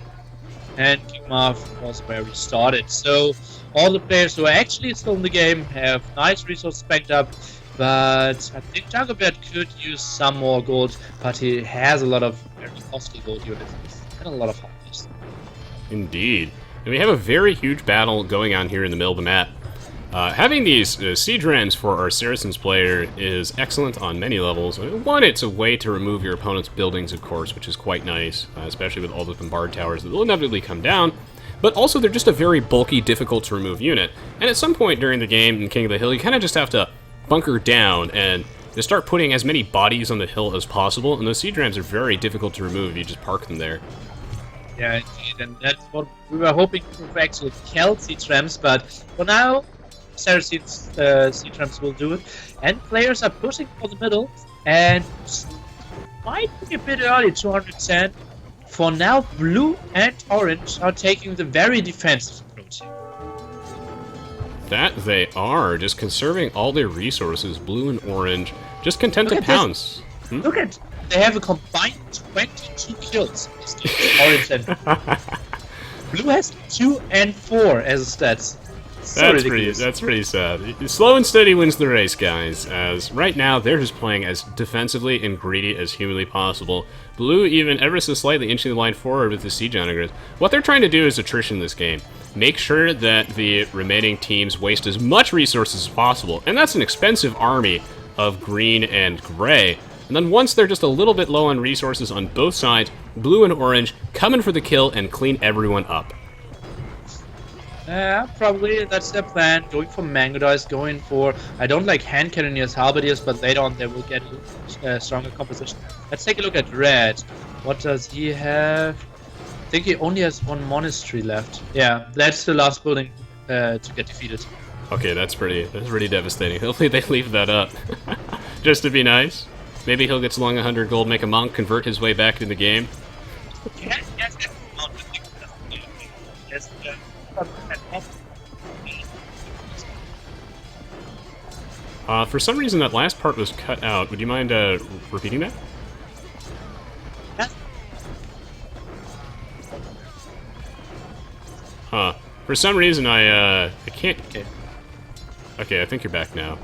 And King Marv was where we started. So all the players who are actually still in the game have nice resources banked up. But I think Dagobert could use some more gold, but he has a lot of very costly gold units and a lot of hardness. Indeed. And we have a very huge battle going on here in the middle of the map. Having these siege rams for our Saracens player is excellent on many levels. One, it's a way to remove your opponent's buildings, of course, which is quite nice, especially with all the bombard towers that will inevitably come down. But also, they're just a very bulky, difficult-to-remove unit. And at some point during the game in King of the Hill, you kind of just have to bunker down and just start putting as many bodies on the hill as possible, and those siege rams are very difficult to remove if you just park them there. Yeah, indeed, and that's what we were hoping for actually Celt siege rams, but for now, Saracens siege rams will do it. And players are pushing for the middle, and might be a bit early, 210. For now, blue and orange are taking the very defensive approach. That they are, just conserving all their resources, blue and orange, just content to pounce. Look at, they have a combined 22 kills. Orange and blue has 2 and 4 as stats. That's pretty sad. Slow and steady wins the race, guys, as right now they're just playing as defensively and greedy as humanly possible. Blue even ever so slightly inching the line forward with the siege anagrams. What they're trying to do is attrition this game. Make sure that the remaining teams waste as much resources as possible, and that's an expensive army of green and gray. And then once they're just a little bit low on resources on both sides, blue and orange come in for the kill and clean everyone up. Yeah, probably that's their plan. Going for mango dice, going for... I don't like hand cannoneers, halberdiers, but later on they will get a stronger composition. Let's take a look at red. What does he have? I think he only has one monastery left. Yeah, that's the last building to get defeated. Okay, that's pretty devastating. Hopefully they leave that up. Just to be nice. Maybe he'll get slung 100 gold, make a monk, convert his way back into the game. For some reason that last part was cut out. Would you mind repeating that? Huh. For some reason I can't... Okay, I think you're back now.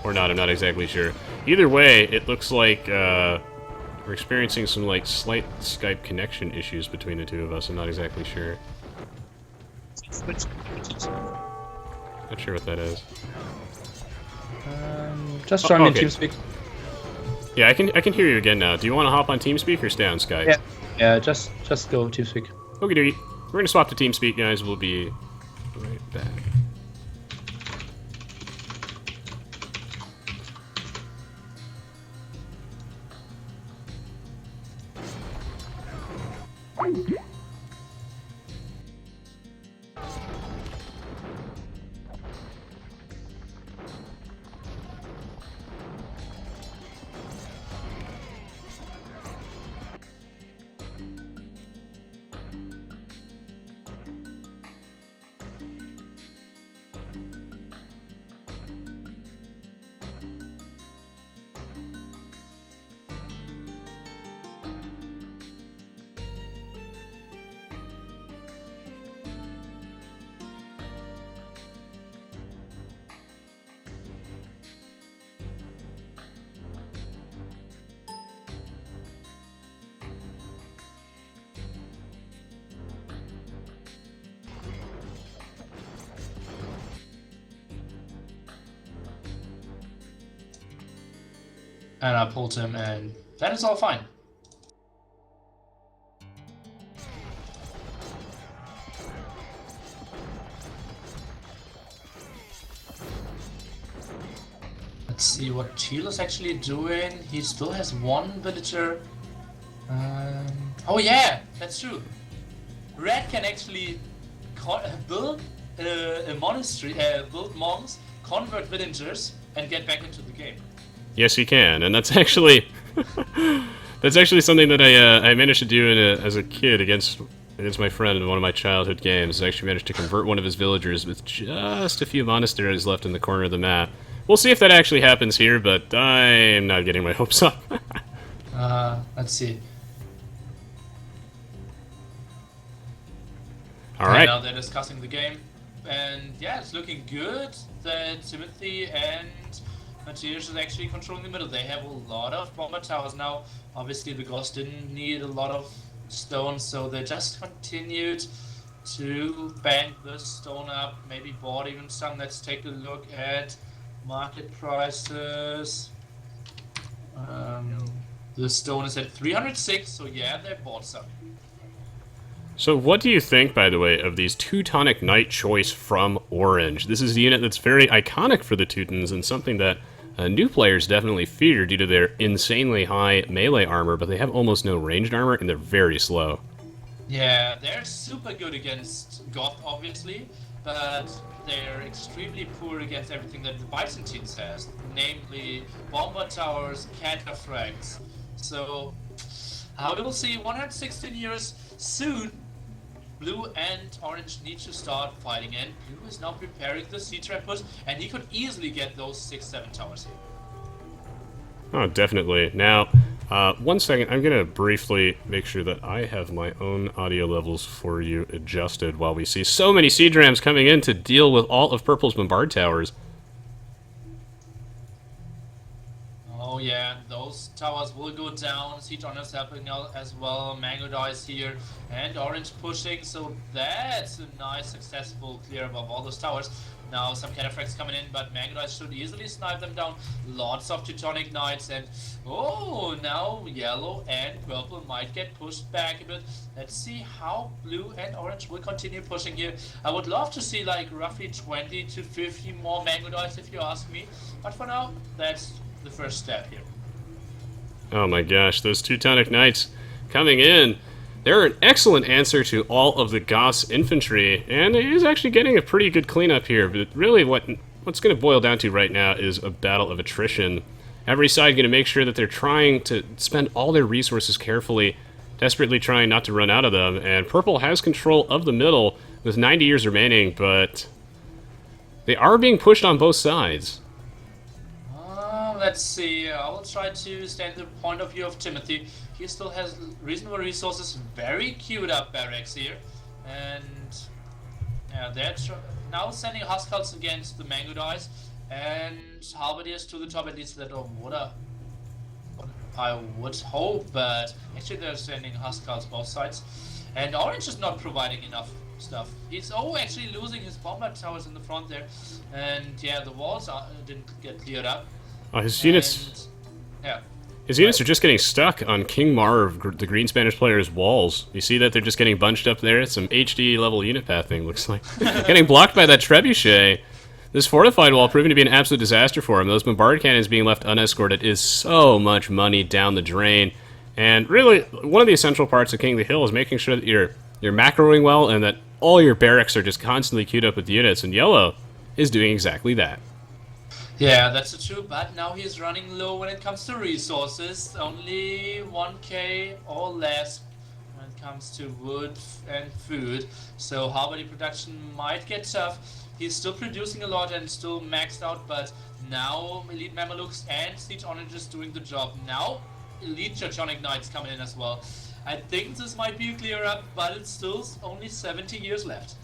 Or not, I'm not exactly sure. Either way, it looks like we're experiencing some like slight Skype connection issues between the two of us. I'm not exactly sure. Not sure what that is. Just join me in TeamSpeak. Yeah, I can hear you again now. Do you want to hop on TeamSpeak or stay on Skype? Yeah, just go TeamSpeak. Okie dokie. We're gonna swap to TeamSpeak, guys. We'll be right back. And I pulled him, and that is all fine. Let's see what Chilo's actually doing. He still has one villager. Oh yeah, that's true. Red can actually build a monastery, build monks, convert villagers, and get back into the game. Yes, he can, and that's actually that's actually something that I managed to do as a kid against my friend in one of my childhood games. I actually managed to convert one of his villagers with just a few monasteries left in the corner of the map. We'll see if that actually happens here, but I'm not getting my hopes up. Let's see. All right. Now they're discussing the game, and yeah, it's looking good that Timothy and Mattheus is actually controlling the middle. They have a lot of bomber towers now. Obviously, the Goths didn't need a lot of stone, so they just continued to bank the stone up. Maybe bought even some. Let's take a look at market prices. The stone is at 306, so yeah, they bought some. So what do you think, by the way, of these Teutonic Knight choice from Orange? This is a unit that's very iconic for the Teutons and something that new players definitely fear due to their insanely high melee armor, but they have almost no ranged armor and they're very slow. Yeah, they're super good against Goth, obviously, but they're extremely poor against everything that the Byzantines has, namely bomber towers, cataphracts. So, we will see 116 years soon. Blue and Orange need to start fighting, and Blue is now preparing the siege push, and he could easily get those 6-7 towers here. Oh, definitely. Now, 1 second, I'm going to briefly make sure that I have my own audio levels for you adjusted while we see so many siege rams coming in to deal with all of Purple's bombard towers. Oh yeah, those towers will go down. Siege Honor's helping out as well. Mango dies here, and Orange pushing, so that's a nice successful clear above all those towers. Now some cataphracts coming in, but Mango dies should easily snipe them down. Lots of Teutonic Knights, and oh, now Yellow and Purple might get pushed back a bit. Let's see how Blue and Orange will continue pushing here. I would love to see like roughly 20 to 50 more Mango dies if you ask me, but for now, that's the first step here. Oh my gosh, those Teutonic Knights coming in. They're an excellent answer to all of the Goths infantry, and it is actually getting a pretty good cleanup here, but really what's going to boil down to right now is a battle of attrition. Every side going to make sure that they're trying to spend all their resources carefully, desperately trying not to run out of them, and Purple has control of the middle with 90 years remaining, but they are being pushed on both sides. Let's see, I will try to stand the point of view of Timothy. He still has reasonable resources, very queued up barracks here, and yeah, they're now sending Huskarls against the Mango Dice, and Halberdiers to the top, at least that I would hope, but actually they're sending Huskarls both sides, and Orange is not providing enough stuff. He's actually losing his bomber towers in the front there, and yeah, the walls didn't get cleared up. His units, yeah. His units are just getting stuck on King Marv, the Green Spanish player's walls. You see that they're just getting bunched up there? It's some HD level unit pathing, looks like. Getting blocked by that trebuchet. This fortified wall proving to be an absolute disaster for him. Those bombard cannons being left unescorted is so much money down the drain. And really, one of the essential parts of King of the Hill is making sure that you're macroing well and that all your barracks are just constantly queued up with units. And Yellow is doing exactly that. Yeah, that's true, but now he's running low when it comes to resources. Only 1k or less when it comes to wood and food. So Harvard production might get tough. He's still producing a lot and still maxed out, but now Elite Mamelukes and Siege Oranges doing the job. Now Elite Teutonic Knights coming in as well. I think this might be a clear up, but it's still only 70 years left.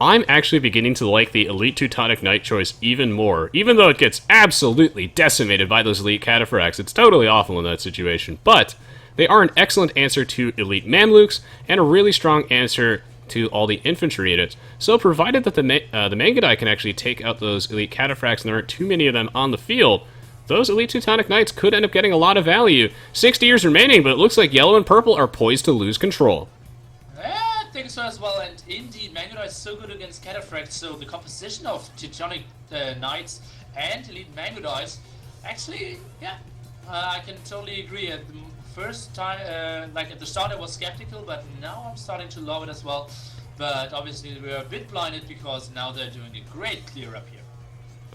I'm actually beginning to like the Elite Teutonic Knight choice even more, even though it gets absolutely decimated by those Elite Cataphracts. It's totally awful in that situation, but they are an excellent answer to Elite Mamluks and a really strong answer to all the infantry units. So provided that the Mangudai can actually take out those Elite Cataphracts and there aren't too many of them on the field, those Elite Teutonic Knights could end up getting a lot of value. 60 years remaining, but it looks like Yellow and Purple are poised to lose control. I think so as well, and indeed, Mangudai is so good against Cataphracts, so the composition of Teutonic Knights and Elite Mangudais Actually, yeah, I can totally agree. At the first time, like at the start, I was skeptical, but now I'm starting to love it as well. But obviously, we're a bit blinded because now they're doing a great clear up here.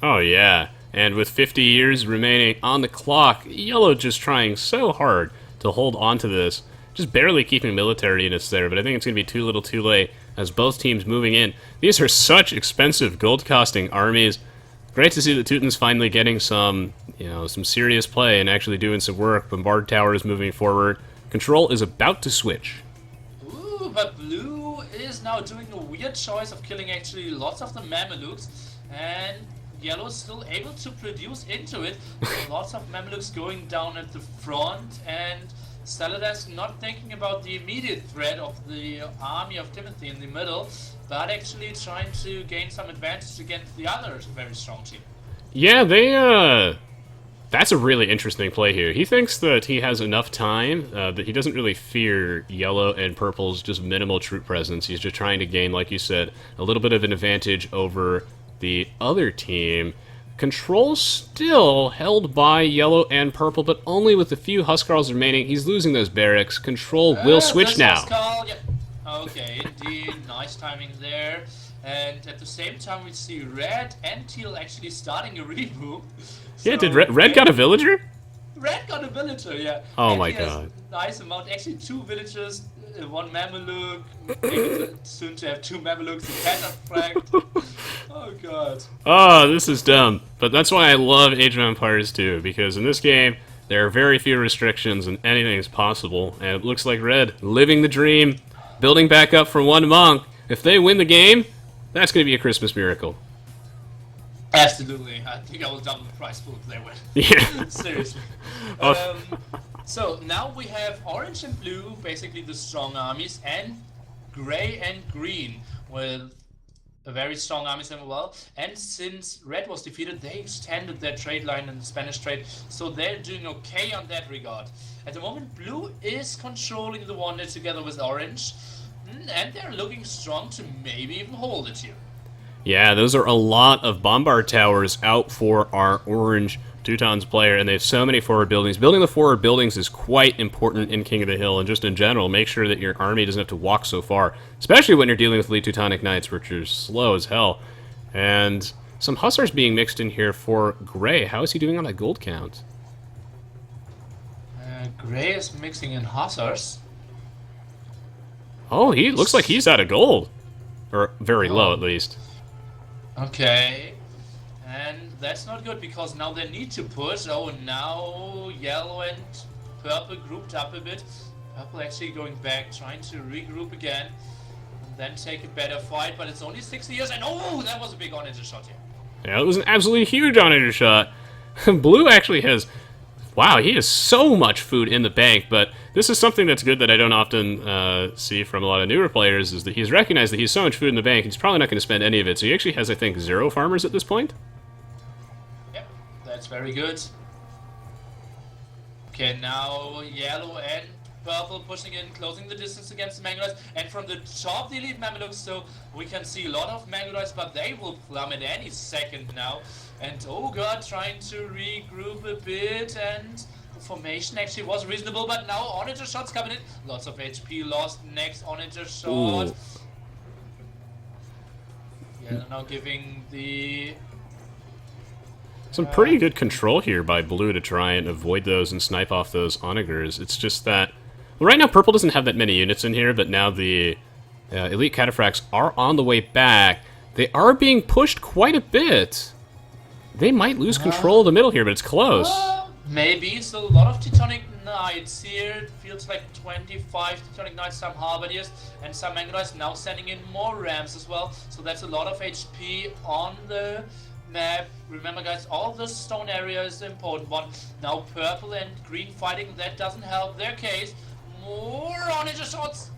Oh yeah, and with 50 years remaining on the clock, Yellow just trying so hard to hold on to this. Just barely keeping military units there, but I think it's going to be too little too late as both teams moving in. These are such expensive gold-costing armies. Great to see the Teutons finally getting some, some serious play and actually doing some work. Bombard towers moving forward. Control is about to switch. Ooh, but Blue is now doing a weird choice of killing actually lots of the Mamelukes, and Yellow is still able to produce into it. Lots of Mamelukes going down at the front, and SaladEsc not thinking about the immediate threat of the army of Timothy in the middle, but actually trying to gain some advantage against the other very strong team. Yeah, that's a really interesting play here. He thinks that he has enough time, that he doesn't really fear Yellow and Purple's just minimal troop presence. He's just trying to gain, like you said, a little bit of an advantage over the other team. Control still held by Yellow and Purple, but only with a few Huskarls remaining. He's losing those barracks. Control will switch now. Huskar, yep. Okay, indeed. Nice timing there. And at the same time, we see Red and Teal actually starting a reboot. Yeah, so did Red got a villager? Red got a villager, yeah. Oh and my he has god. Nice amount. Actually, 2 villagers, 1 Mameluke. Maybe soon to have 2 Mamelukes and Cataphracts. Oh god. Oh, this is dumb. But that's why I love Age of Empires 2, because in this game, there are very few restrictions and anything is possible. And it looks like Red living the dream, building back up from 1 monk. If they win the game, that's going to be a Christmas miracle. Absolutely. I think I will double the price pool if they win. Yeah. Seriously. So now we have orange and blue, basically the strong armies, and gray and green with a very strong armies as well. And since red was defeated, they extended their trade line in the Spanish trade, so they're doing okay on that regard. At the moment, blue is controlling the wonder together with orange, and they're looking strong to maybe even hold it here. Yeah, those are a lot of bombard towers out for our orange Teutons player, and they have so many forward buildings. Building the forward buildings is quite important in King of the Hill, and just in general, make sure that your army doesn't have to walk so far, especially when you're dealing with Elite Teutonic Knights, which are slow as hell. And some Hussars being mixed in here for Gray. How is he doing on that gold count? Gray is mixing in Hussars. Oh, he looks like he's out of gold. Or very low, at least. Okay. And that's not good, because now they need to push. Oh, now yellow and purple grouped up a bit. Purple actually going back, trying to regroup again. And then take a better fight, but it's only 6 years, and oh, that was a big on-edge shot here. Yeah, it was an absolutely huge on-edge shot. Blue actually has... Wow, he has so much food in the bank, but this is something that's good that I don't often see from a lot of newer players, is that he's recognized that he's so much food in the bank, he's probably not going to spend any of it. So he actually has, I think, 0 farmers at this point? Yep, that's very good. Okay, now yellow and purple pushing in, closing the distance against the Mongols, and from the top the elite Mamelukes, so we can see a lot of Mongols, but they will plummet any second now. And oh god, trying to regroup a bit, and the formation actually was reasonable, but now on-edge shots coming in. Lots of HP lost, next on-edge shot. Ooh. Yeah, now giving the... Some pretty good control here by Blue to try and avoid those and snipe off those onagers. It's just that... Well, right now Purple doesn't have that many units in here, but now the elite Cataphracts are on the way back. They are being pushed quite a bit. They might lose control of the middle here, but it's close. Maybe. So a lot of Teutonic Knights here. It feels like 25 Teutonic Knights, some Halberdiers, and some Mongols now sending in more Rams as well. So that's a lot of HP on the map. Remember, guys, all the stone area is the important one. Now purple and green fighting. That doesn't help their case. More on-edge shots.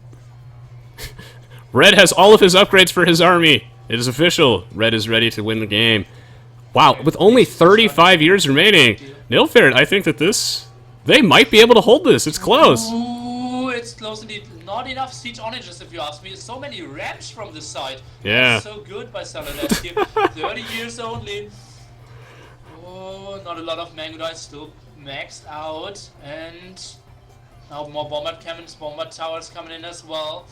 Red has all of his upgrades for his army. It is official. Red is ready to win the game. Wow, with only 35 years remaining, Nilpferd, I think that they might be able to hold this. It's close. Ooh, it's close indeed. Not enough siege onages, if you ask me. So many ramps from this side. Yeah. That's so good by SaladEsc. 30 years only. Oh, so not a lot of mango dice still maxed out, and now more bombard cannons, bombard towers coming in as well.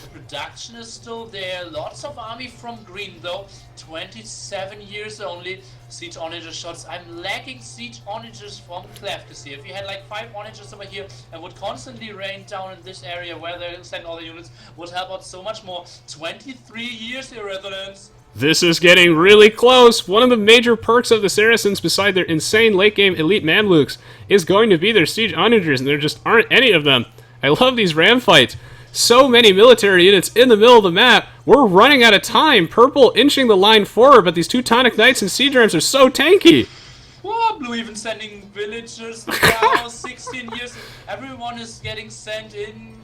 The production is still there. Lots of army from green though. 27 years only. Siege onager shots. I'm lacking siege onagers from Klavskis here. If you had like 5 onagers over here and would constantly rain down in this area where they send all the units, would help out so much more. 23 years here, Resonance. This is getting really close. One of the major perks of the Saracens, beside their insane late-game elite Mamluks, is going to be their siege onagers, and there just aren't any of them. I love these ram fights. So many military units in the middle of the map. We're running out of time. Purple inching the line forward, but these Teutonic Knights and siege rams are so tanky. Whoa, Blue even sending villagers now. 16 years. Everyone is getting sent in,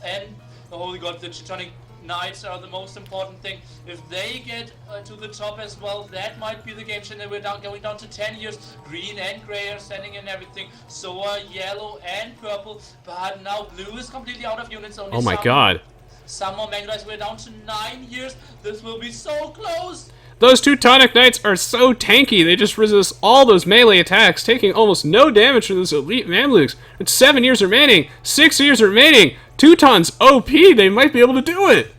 and oh holy god, the Teutonic Knights are the most important thing. If they get to the top as well, that might be the game changer. We're going down to 10 years. Green and gray are sending in everything. So are yellow and purple. But now blue is completely out of units. Only Oh my god. Some more mango dice. We're down to 9 years. This will be so close. Those Teutonic Knights are so tanky. They just resist all those melee attacks, taking almost no damage from those elite Mamluks. It's 7 years remaining. 6 years remaining. Teutons OP. They might be able to do it.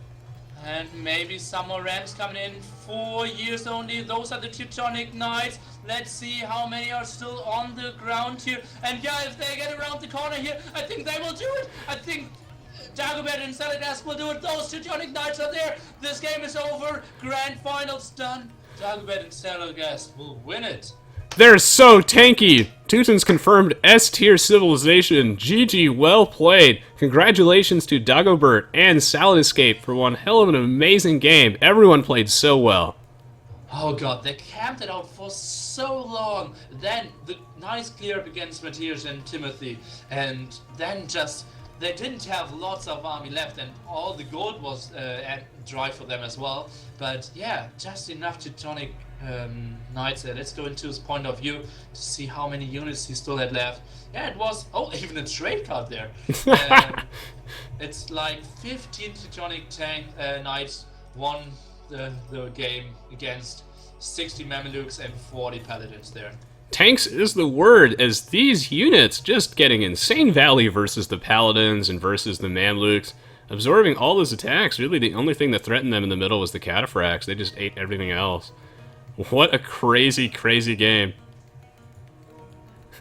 And maybe some more rams coming in. 4 years only. Those are the Teutonic Knights. Let's see how many are still on the ground here. And yeah, if they get around the corner here, I think they will do it. I think Dagobert and SaladEsc will do it. Those Teutonic Knights are there. This game is over. Grand finals done. Dagobert and SaladEsc will win it. They're so tanky. Teutons confirmed S-tier civilization. GG, well played. Congratulations to Dagobert and SaladEsc for one hell of an amazing game. Everyone played so well. Oh god, they camped it out for so long. Then the nice clear up against Mattheus and Timotheus, and then just they didn't have lots of army left, and all the gold was dry for them as well. But yeah, just enough Teutonic Knights. Let's go into his point of view to see how many units he still had left. Yeah, it was, oh, even a trade card there. It's like 15 Teutonic Knights won the game against 60 Mamelukes and 40 Paladins there. Tanks is the word, as these units just getting insane value versus the Paladins and versus the Mamluks. Absorbing all those attacks, really the only thing that threatened them in the middle was the Cataphracts. They just ate everything else. What a crazy, crazy game.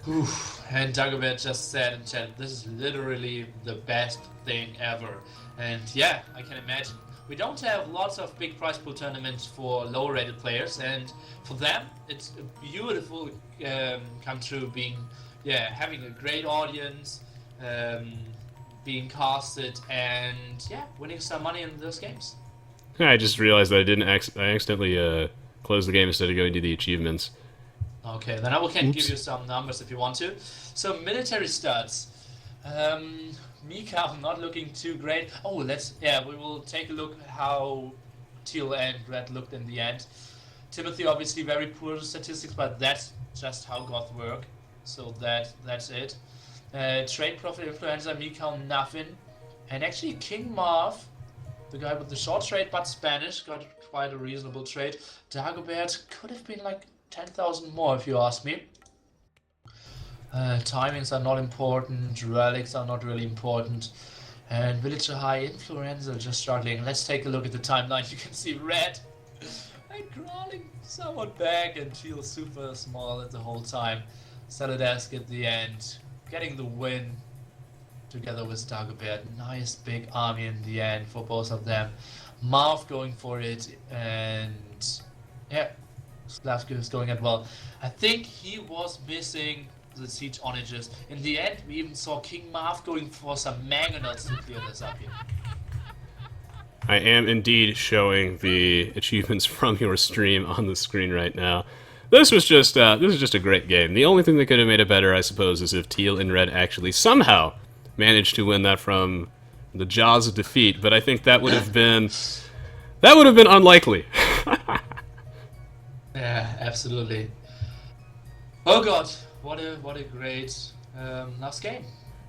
Oof. And Dagobert just said in chat, this is literally the best thing ever. And yeah, I can imagine. We don't have lots of big prize pool tournaments for lower rated players, and for them it's a beautiful come true, being having a great audience, being casted, and yeah, winning some money in those games. I just realized that I accidentally closed the game instead of going to the achievements. Okay, then I can give you some numbers if you want to. So military stats. Mika not looking too great. Oh, we will take a look how teal and red looked in the end. Timothy obviously very poor statistics, but that's just how Goths work. So that's it. Trade profit influenza, Mika nothing. And actually King Marv, the guy with the short trade but Spanish, got quite a reasonable trade. Dagobert could have been like 10,000 more if you ask me. Timings are not important, relics are not really important, and villager high influenza just struggling. Let's take a look at the timeline. You can see red and crawling somewhat back, and teal super small at the whole time. SaladEsc at the end, getting the win together with Dagobert. Nice big army in the end for both of them. Marv going for it, and yeah, Klavskis is going as well. I think he was missing the siege onagers. In the end, we even saw King Marv going for some mangonels to clear this up here. I am indeed showing the achievements from your stream on the screen right now. This was just a great game. The only thing that could have made it better, I suppose, is if teal and red actually somehow managed to win that from the jaws of defeat. But I think that would have been unlikely. Yeah, absolutely. Oh god, what a great last game.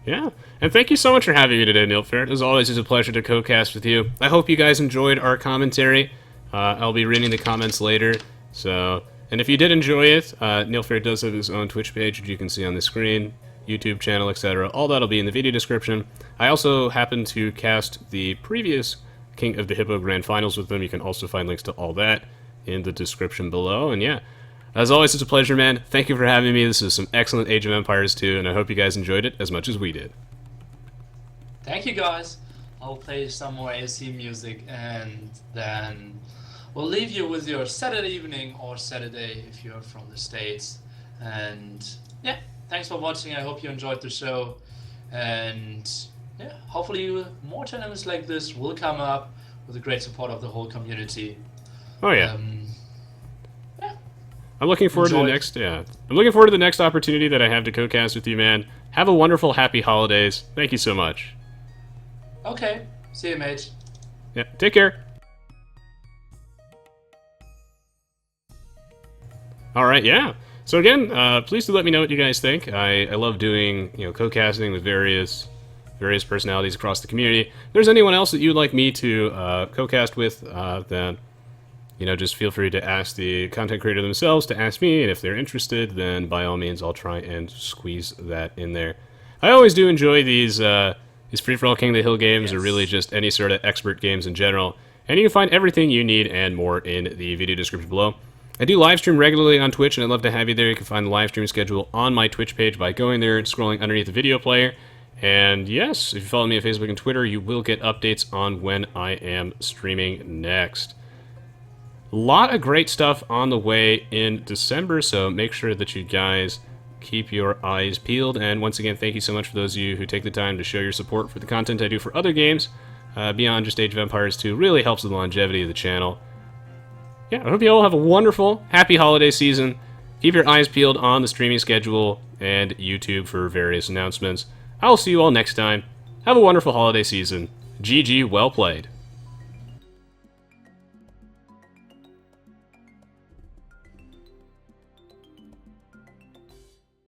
Yeah, and thank you so much for having me today, Nilpferd. As always, it's a pleasure to co-cast with you. I hope you guys enjoyed our commentary. I'll be reading the comments later, so And if you did enjoy it, Nilpferd does have his own Twitch page, which you can see on the screen, YouTube channel, etc. All that'll be in the video description. I also happen to cast the previous King of the Hippo Grand Finals with them. You can also find links to all that in the description below. And yeah, as always, it's a pleasure, man. Thank you for having me. This is some excellent Age of Empires 2, and I hope you guys enjoyed it as much as we did. Thank you, guys. I'll play some more AC music, and then we'll leave you with your Saturday evening or Saturday if you're from the States. And yeah, thanks for watching. I hope you enjoyed the show. And yeah, hopefully more tournaments like this will come up with the great support of the whole community. Oh yeah. Yeah. I'm looking forward to the next. Yeah, I'm looking forward to the next opportunity that I have to co-cast with you, man. Have a wonderful, happy holidays. Thank you so much. Okay. See you, mate. Yeah. Take care. All right. Yeah. So again, please do let me know what you guys think. I love doing co-casting with various personalities across the community. If there's anyone else that you'd like me to co-cast with, then just feel free to ask the content creator themselves to ask me, and if they're interested, then by all means I'll try and squeeze that in there. I always do enjoy these free-for-all King of the Hill games, or really just any sort of expert games in general, and you can find everything you need and more in the video description below. I do live stream regularly on Twitch, and I'd love to have you there. You can find the live stream schedule on my Twitch page by going there and scrolling underneath the video player. And yes, if you follow me on Facebook and Twitter, you will get updates on when I am streaming next. A lot of great stuff on the way in December, so make sure that you guys keep your eyes peeled. And once again, thank you so much for those of you who take the time to show your support for the content I do for other games beyond just Age of Empires 2. Really helps with the longevity of the channel. Yeah, I hope you all have a wonderful, happy holiday season. Keep your eyes peeled on the streaming schedule and YouTube for various announcements. I'll see you all next time. Have a wonderful holiday season. GG, well played.